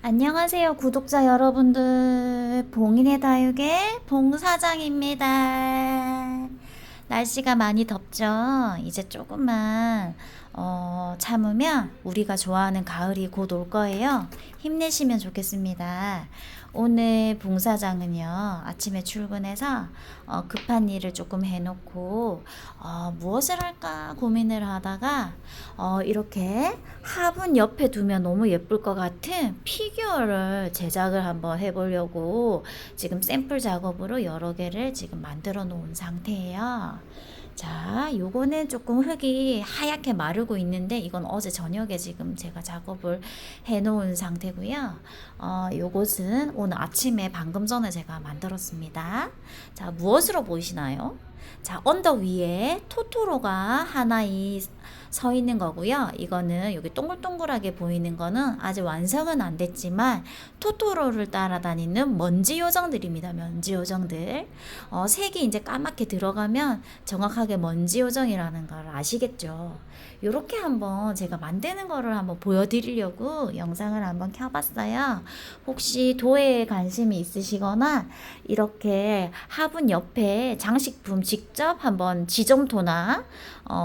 안녕하세요, 구독자 여러분들. 봉인의 다육의 봉사장입니다. 날씨가 많이 덥죠? 이제 조금만 참으면 우리가 좋아하는 가을이 곧 올 거예요. 힘내시면 좋겠습니다. 오늘 봉사장은요, 아침에 출근해서 급한 일을 조금 해놓고 무엇을 할까 고민을 하다가 이렇게 화분 옆에 두면 너무 예쁠 것 같은 피규어를 제작을 한번 해보려고 지금 샘플 작업으로 여러 개를 지금 만들어 놓은 상태예요. 자, 요거는 조금 흙이 하얗게 마르고 있는데 이건 어제 저녁에 지금 제가 작업을 해 놓은 상태고요. 요것은 오늘 아침에 방금 전에 제가 만들었습니다. 자, 무엇으로 보이시나요? 자, 언덕 위에 토토로가 하나 서 있는 거고요. 이거는 여기 동글동글하게 보이는 거는 아직 완성은 안 됐지만 토토로를 따라다니는 먼지 요정들입니다. 먼지 요정들. 색이 이제 까맣게 들어가면 정확하게 먼지 요정이라는 걸 아시겠죠? 요렇게 한번 제가 만드는 거를 한번 보여드리려고 영상을 한번 켜봤어요. 혹시 도예에 관심이 있으시거나 이렇게 화분 옆에 장식품 직접 한번 지점토나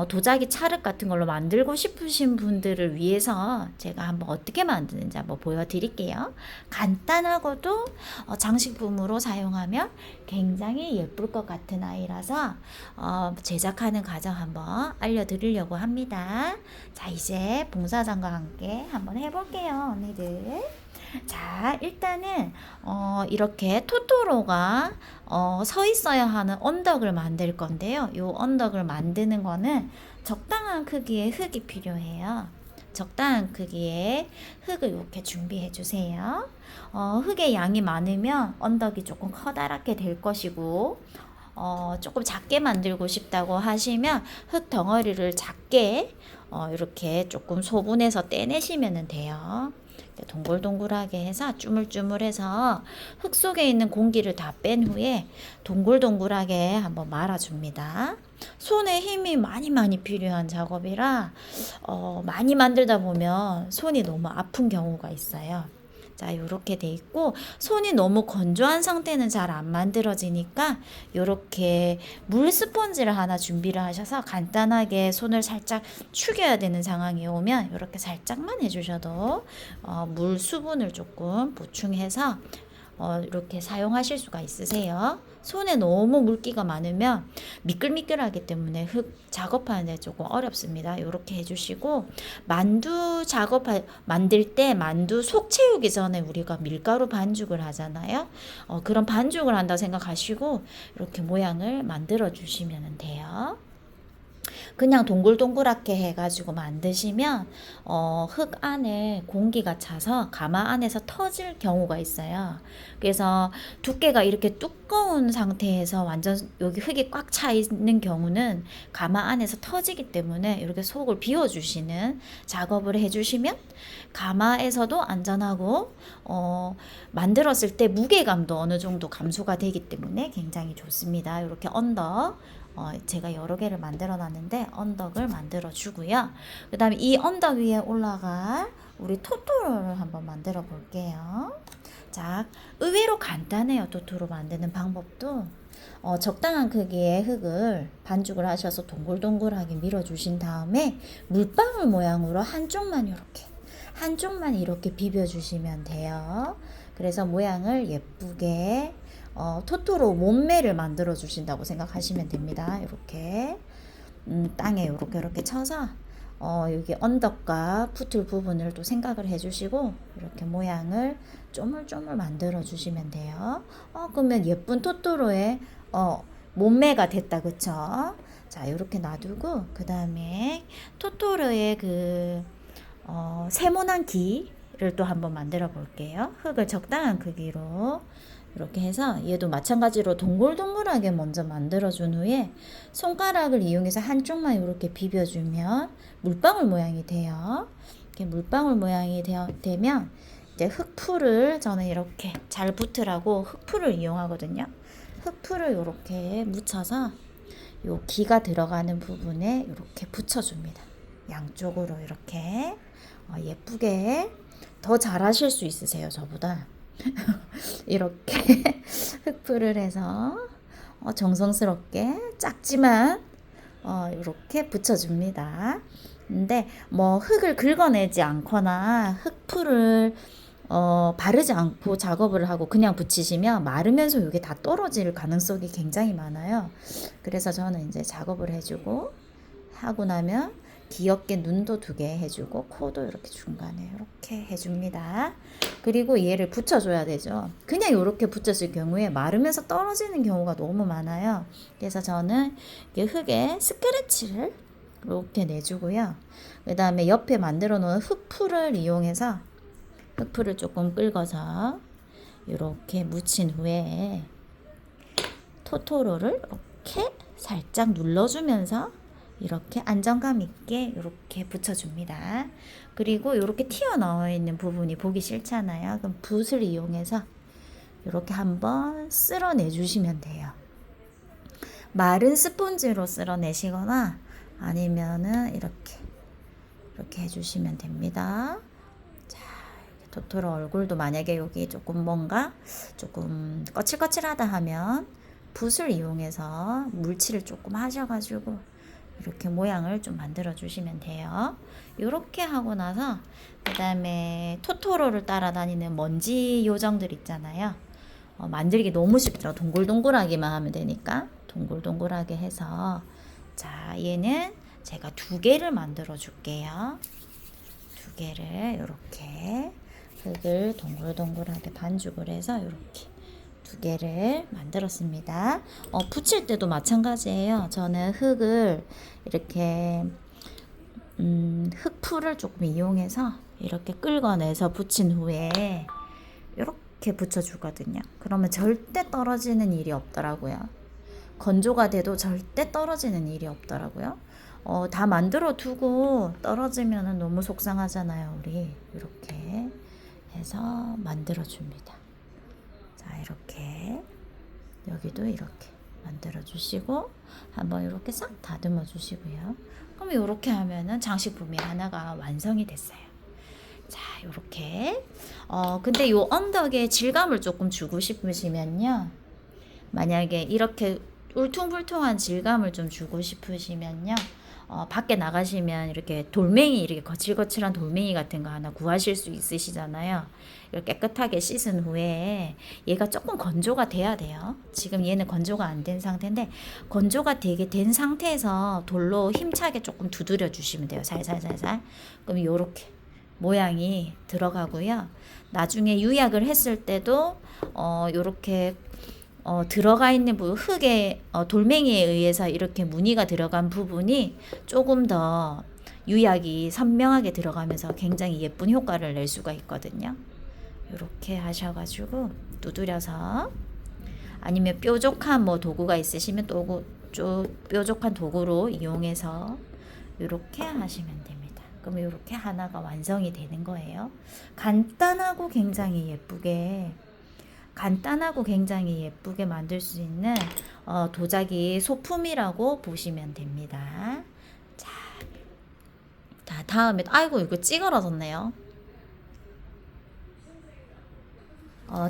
도자기 찰흙 같은 걸로 만들고 싶으신 분들을 위해서 제가 한번 어떻게 만드는지 한번 보여드릴게요. 간단하고도 장식품으로 사용하면 굉장히 예쁠 것 같은 아이라서 제작하는 과정 한번 알려드리려고 합니다. 자, 이제 봉사장과 함께 한번 해볼게요, 언니들. 자, 일단은 이렇게 토토로가 서 있어야 하는 언덕을 만들 건데요. 이 언덕을 만드는 거는 적당한 크기의 흙이 필요해요. 적당한 크기의 흙을 이렇게 준비해 주세요. 흙의 양이 많으면 언덕이 조금 커다랗게 될 것이고, 조금 작게 만들고 싶다고 하시면 흙 덩어리를 작게 이렇게 조금 소분해서 떼내시면 돼요. 동글동글하게 해서 쭈물쭈물해서 흙 속에 있는 공기를 다 뺀 후에 동글동글하게 한번 말아줍니다. 손에 힘이 많이 필요한 작업이라 많이 만들다 보면 손이 너무 아픈 경우가 있어요. 자, 요렇게 돼 있고 손이 너무 건조한 상태는 잘 안 만들어지니까 요렇게 물 스펀지를 하나 준비를 하셔서 간단하게 손을 살짝 축여야 되는 상황이 오면 요렇게 살짝만 해주셔도 물 수분을 조금 보충해서 이렇게 사용하실 수가 있으세요. 손에 너무 물기가 많으면 미끌미끌하기 때문에 흙 작업하는데 조금 어렵습니다. 이렇게 해주시고 만두 만들 때 만두 속 채우기 전에 우리가 밀가루 반죽을 하잖아요. 그런 반죽을 한다 생각하시고 이렇게 모양을 만들어 주시면 돼요. 그냥 동글동글하게 해가지고 만드시면 흙 안에 공기가 차서 가마 안에서 터질 경우가 있어요. 그래서 두께가 이렇게 두꺼운 상태에서 완전 여기 흙이 꽉 차 있는 경우는 가마 안에서 터지기 때문에 이렇게 속을 비워주시는 작업을 해주시면 가마에서도 안전하고 만들었을 때 무게감도 어느 정도 감소가 되기 때문에 굉장히 좋습니다. 이렇게 언덕 제가 여러 개를 만들어 놨는데 언덕을 만들어 주고요. 그 다음에 이 언덕 위에 올라갈 우리 토토로를 한번 만들어 볼게요. 자, 의외로 간단해요. 토토로 만드는 방법도. 적당한 크기의 흙을 반죽을 하셔서 동글동글하게 밀어 주신 다음에 물방울 모양으로 한쪽만 이렇게 비벼 주시면 돼요. 그래서 모양을 예쁘게 토토로 몸매를 만들어 주신다고 생각하시면 됩니다. 이렇게 땅에 이렇게 쳐서 여기 언덕과 붙을 부분을 또 생각을 해주시고 이렇게 모양을 쪼물쪼물 만들어 주시면 돼요. 그러면 예쁜 토토로의 몸매가 됐다, 그쵸? 자, 이렇게 놔두고 그 다음에 토토로의 그 세모난 기를 또 한번 만들어 볼게요. 흙을 적당한 크기로 이렇게 해서 얘도 마찬가지로 동글동글하게 먼저 만들어준 후에 손가락을 이용해서 한쪽만 이렇게 비벼주면 물방울 모양이 돼요. 이렇게 물방울 모양이 되면 이제 흙풀을 저는 이렇게 잘 붙으라고 흙풀을 이용하거든요. 흙풀을 이렇게 묻혀서 요 기가 들어가는 부분에 이렇게 붙여줍니다. 양쪽으로 이렇게 예쁘게 더 잘하실 수 있으세요, 저보다. 이렇게 흑풀을 해서 정성스럽게 작지만 이렇게 붙여줍니다. 근데 뭐 흙을 긁어내지 않거나 흙풀을 바르지 않고 작업을 하고 그냥 붙이시면 마르면서 이게 다 떨어질 가능성이 굉장히 많아요. 그래서 저는 이제 작업을 해주고 하고 나면 귀엽게 눈도 2개 해주고 코도 이렇게 중간에 이렇게 해줍니다. 그리고 얘를 붙여줘야 되죠. 그냥 이렇게 붙였을 경우에 마르면서 떨어지는 경우가 너무 많아요. 그래서 저는 흙에 스크래치를 이렇게 내주고요. 그 다음에 옆에 만들어 놓은 흙풀을 이용해서 흙풀을 조금 긁어서 이렇게 묻힌 후에 토토로를 이렇게 살짝 눌러주면서 이렇게 안정감 있게 이렇게 붙여줍니다. 그리고 이렇게 튀어나와 있는 부분이 보기 싫잖아요. 그럼 붓을 이용해서 이렇게 한번 쓸어내 주시면 돼요. 마른 스펀지로 쓸어내시거나 아니면은 이렇게 해주시면 됩니다. 자, 토토로 얼굴도 만약에 여기 조금 뭔가 조금 거칠거칠하다 하면 붓을 이용해서 물칠을 조금 하셔가지고 이렇게 모양을 좀 만들어 주시면 돼요. 이렇게 하고 나서 그 다음에 토토로를 따라다니는 먼지 요정들 있잖아요. 만들기 너무 쉽죠. 동글동글하게만 하면 되니까 동글동글하게 해서 자, 얘는 제가 2개를 만들어 줄게요. 2개를 이렇게 흙을 동글동글하게 반죽을 해서 이렇게 2개를 만들었습니다. 붙일 때도 마찬가지예요. 저는 흙을 이렇게 흙풀을 조금 이용해서 이렇게 긁어내서 붙인 후에 이렇게 붙여주거든요. 그러면 절대 떨어지는 일이 없더라고요. 건조가 돼도 절대 떨어지는 일이 없더라고요. 다 만들어 두고 떨어지면 너무 속상하잖아요. 우리 이렇게 해서 만들어 줍니다. 자, 이렇게 여기도 이렇게 만들어 주시고 한번 이렇게 싹 다듬어 주시고요. 그럼 이렇게 하면은 장식품이 하나가 완성이 됐어요. 자, 이렇게 근데 요 언덕에 질감을 조금 주고 싶으시면요, 만약에 이렇게 울퉁불퉁한 질감을 좀 주고 싶으시면요, 밖에 나가시면 이렇게 돌멩이, 이렇게 거칠거칠한 돌멩이 같은 거 하나 구하실 수 있으시잖아요. 이렇게 깨끗하게 씻은 후에 얘가 조금 건조가 돼야 돼요. 지금 얘는 건조가 안 된 상태인데 건조가 되게 된 상태에서 돌로 힘차게 조금 두드려 주시면 돼요. 살살살살. 그럼 요렇게 모양이 들어가고요. 나중에 유약을 했을 때도 요렇게 들어가 있는 부분, 흙에 돌멩이에 의해서 이렇게 무늬가 들어간 부분이 조금 더 유약이 선명하게 들어가면서 굉장히 예쁜 효과를 낼 수가 있거든요. 이렇게 하셔가지고 두드려서, 아니면 뾰족한 뭐 도구가 있으시면 뾰족한 도구로 이용해서 이렇게 하시면 됩니다. 그럼 이렇게 하나가 완성이 되는 거예요. 간단하고 굉장히 예쁘게 만들 수 있는 도자기 소품이라고 보시면 됩니다. 자, 다음에 아이고 이거 찌그러졌네요.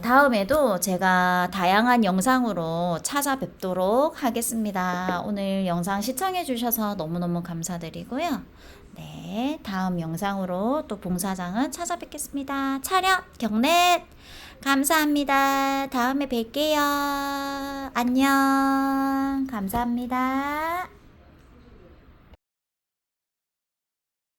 다음에도 제가 다양한 영상으로 찾아뵙도록 하겠습니다. 오늘 영상 시청해 주셔서 너무너무 감사드리고요. 네, 다음 영상으로 또 봉사장은 찾아뵙겠습니다. 차렷 경례 감사합니다. 다음에 뵐게요. 안녕. 감사합니다.